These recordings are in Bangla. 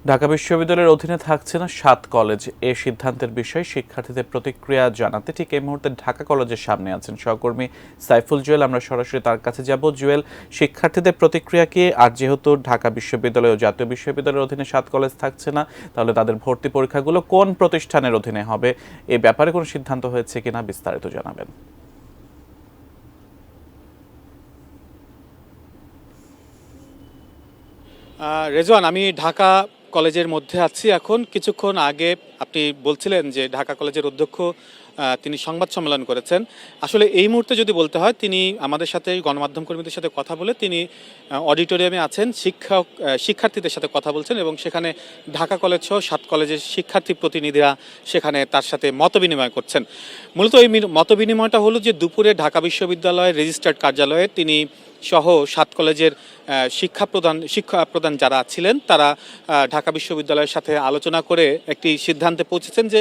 ঢাকা বিশ্ববিদ্যালয়ের অধীনে থাকছে না ৭ কলেজ। এ সিদ্ধান্তের বিষয়ে শিক্ষার্থীদের প্রতিক্রিয়া জানাতে ঠিক এই মুহূর্তে ঢাকা কলেজের সামনে আছেন সহকর্মী সাইফুল জুয়েল। আমরা সরাসরি তার কাছে যাব। জুয়েল, শিক্ষার্থীদের প্রতিক্রিয়া কি? আর যেহেতু ঢাকা বিশ্ববিদ্যালয় ও জাতীয় বিশ্ববিদ্যালয়ের অধীনে ৭ কলেজ থাকছে না, তাহলে তাদের ভর্তি পরীক্ষাগুলো কোন প্রতিষ্ঠানের অধীনে হবে? এ ব্যাপারে কোনো সিদ্ধান্ত হয়েছে কিনা বিস্তারিত জানাবেন। রেজওয়ান, আমি ঢাকা কলেজের মধ্যে আছি এখন। কিছুক্ষণ আগে আপনি বলছিলেন যে ঢাকা কলেজের অধ্যক্ষ তিনি সংবাদ সম্মেলন করেছেন। আসলে এই মুহূর্তে যদি বলতে হয়, তিনি আমাদের সাথে গণমাধ্যম কর্মীদের সাথে কথা বলে তিনি অডিটোরিয়ামে আছেন, শিক্ষার্থীদের সাথে কথা বলছেন এবং সেখানে ঢাকা কলেজ সহ ৭ কলেজের শিক্ষার্থী প্রতিনিধিরা সেখানে তার সাথে মতবিনিময় করছেন। মূলত এই মতবিনিময়টা হলো যে দুপুরে ঢাকা বিশ্ববিদ্যালয়ের রেজিস্ট্রার্ড কার্যালয়ে তিনি সহ ৭ কলেজের শিক্ষা প্রদান যারা ছিলেন তারা ঢাকা বিশ্ববিদ্যালয়ের সাথে আলোচনা করে একটি সিদ্ধান্তে পৌঁছেছেন যে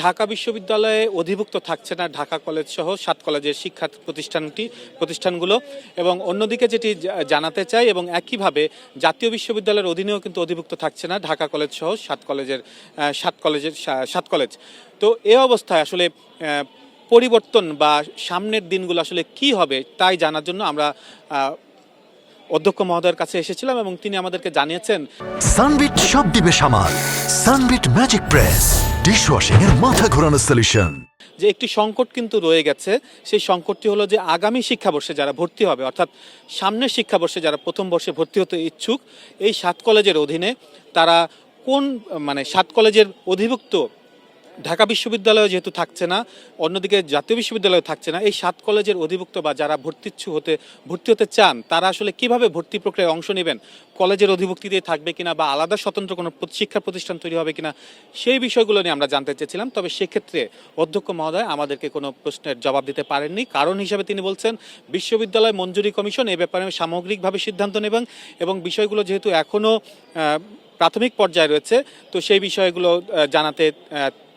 ঢাকা বিশ্ববিদ্যালয়ে অধিভুক্ত থাকছে না ঢাকা কলেজ সহ ৭ কলেজের শিক্ষা প্রতিষ্ঠানগুলো। এবং অন্যদিকে যেটি জানাতে চাই, এবং একইভাবে জাতীয় বিশ্ববিদ্যালয়ের অধীনেও কিন্তু অধিভুক্ত থাকছে না ঢাকা কলেজ সহ ৭ কলেজ। তো এ অবস্থায় আসলে পরিবর্তন বা সামনের দিনগুলো আসলে কি হবে তাই জানার জন্য আমরা অধ্যক্ষ মহোদয়ের কাছে এসেছিলাম এবং তিনি আমাদেরকে জানিয়েছেন সানবিট সব দিবে সামাল। সানবিট ম্যাজিক প্রেস ডিশওয়াশিং এর মাথা ঘোরানো সলিউশন। যে একটি সংকট কিন্তু রয়ে গেছে। সেই সংকটটি হলো যে আগামী শিক্ষাবর্ষে যারা ভর্তি হবে, অর্থাৎ সামনের শিক্ষাবর্ষে যারা প্রথম বর্ষে ভর্তি হতে ইচ্ছুক, এই ৭ কলেজের অধীনে তারা কোন 7 কলেজের অধিভুক্ত ঢাকা বিশ্ববিদ্যালয় যেহেতু থাকছে না, অন্যদিকে জাতীয় বিশ্ববিদ্যালয় থাকছে না, এই ৭ কলেজের অধিভুক্ত বা যারা ভর্তি হতে চান তারা আসলে কিভাবে ভর্তি প্রক্রিয়ায় অংশ নেবেন, কলেজের অধিভুক্তিতে থাকবে কিনা বা আলাদা স্বতন্ত্র কোনো শিক্ষা প্রতিষ্ঠান তৈরি হবে কিনা, সেই বিষয়গুলো নিয়ে আমরা জানতে চেয়েছিলাম। তবে সেক্ষেত্রে অধ্যক্ষ মহোদয় আমাদেরকে কোনো প্রশ্নের জবাব দিতে পারেননি। কারণ হিসাবে তিনি বলছেন বিশ্ববিদ্যালয় মঞ্জুরি কমিশন এ ব্যাপারে সামগ্রিকভাবে সিদ্ধান্ত নেবেন এবং বিষয়গুলো যেহেতু এখনও প্রাথমিক পর্যায়ে রয়েছে, তো সেই বিষয়গুলো জানাতে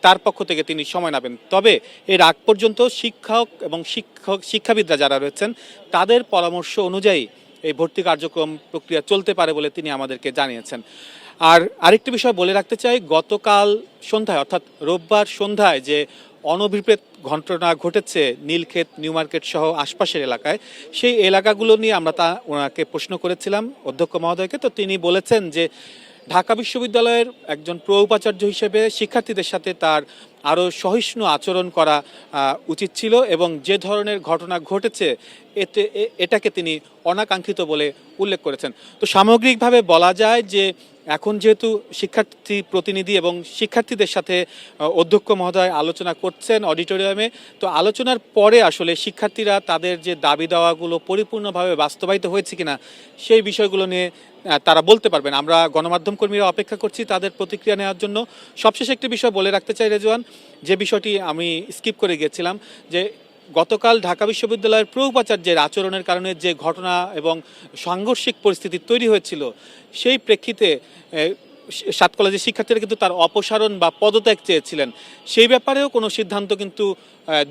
তার পক্ষ থেকে তিনি সময় নেবেন। তবে এর আগ পর্যন্ত শিক্ষক এবং শিক্ষাবিদরা যারা রয়েছেন তাদের পরামর্শ অনুযায়ী এই ভর্তি কার্যক্রম প্রক্রিয়া চলতে পারে বলে তিনি আমাদেরকে জানিয়েছেন। আর আরেকটি বিষয় বলে রাখতে চাই, গতকাল সন্ধ্যায় অর্থাৎ রোববার সন্ধ্যায় যে অনভিপ্রেত ঘটনা ঘটেছে নীলক্ষেত, নিউ মার্কেট সহ আশপাশের এলাকায়, সেই এলাকাগুলো নিয়ে আমরা ওনাকে প্রশ্ন করেছিলাম অধ্যক্ষ মহোদয়কে। তো তিনি বলেছেন যে ঢাকা বিশ্ববিদ্যালয়ের একজন উপাচার্য হিসেবে শিক্ষার্থীদের সাথে তার আরও সহিষ্ণু আচরণ করা উচিত ছিল এবং যে ধরনের ঘটনা ঘটেছে এটাকে তিনি অনাকাঙ্ক্ষিত বলে উল্লেখ করেছেন। তো সামগ্রিকভাবে বলা যায় যে এখন যেহেতু শিক্ষার্থী প্রতিনিধি এবং শিক্ষার্থীদের সাথে অধ্যক্ষ মহোদয় আলোচনা করছেন অডিটোরিয়ামে, তো আলোচনার পরে আসলে শিক্ষার্থীরা তাদের যে দাবি দাওয়াগুলো পরিপূর্ণভাবে বাস্তবায়িত হয়েছে কিনা সেই বিষয়গুলো নিয়ে তারা বলতে পারবেন। আমরা গণমাধ্যম কর্মীরা অপেক্ষা করছি তাদের প্রতিক্রিয়া নেওয়ার জন্য। সবশেষে একটি বিষয় বলে রাখতে চাই রেজওয়ান, যে বিষয়টি আমি স্কিপ করে গিয়েছিলাম, যে গতকাল ঢাকা বিশ্ববিদ্যালয়ের উপাচার্যের আচরণের কারণে যে ঘটনা এবং সাংঘর্ষিক পরিস্থিতি তৈরি হয়েছিল, সেই প্রেক্ষিতে ৭ কলেজের শিক্ষার্থীরা কিন্তু তার অপসারণ বা পদত্যাগ চেয়েছিলেন। সেই ব্যাপারেও কোনো সিদ্ধান্ত কিন্তু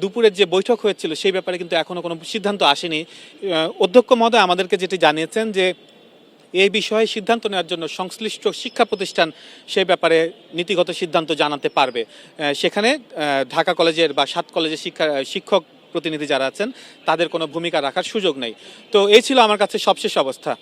দুপুরের যে বৈঠক হয়েছিল সেই ব্যাপারে কিন্তু এখনও কোনো সিদ্ধান্ত আসেনি। অধ্যক্ষ মহোদয় আমাদেরকে যেটি জানিয়েছেন যে এই বিষয়ে সিদ্ধান্ত নেওয়ার জন্য সংশ্লিষ্ট শিক্ষা প্রতিষ্ঠান সেই ব্যাপারে নীতিগত সিদ্ধান্ত জানাতে পারবে। সেখানে ঢাকা কলেজের বা ৭ কলেজের শিক্ষক প্রতিনিধি যারা আছেন তাদের কোনো ভূমিকা রাখার সুযোগ নেই। তো এই ছিল আমার কাছে সবশেষ অবস্থা।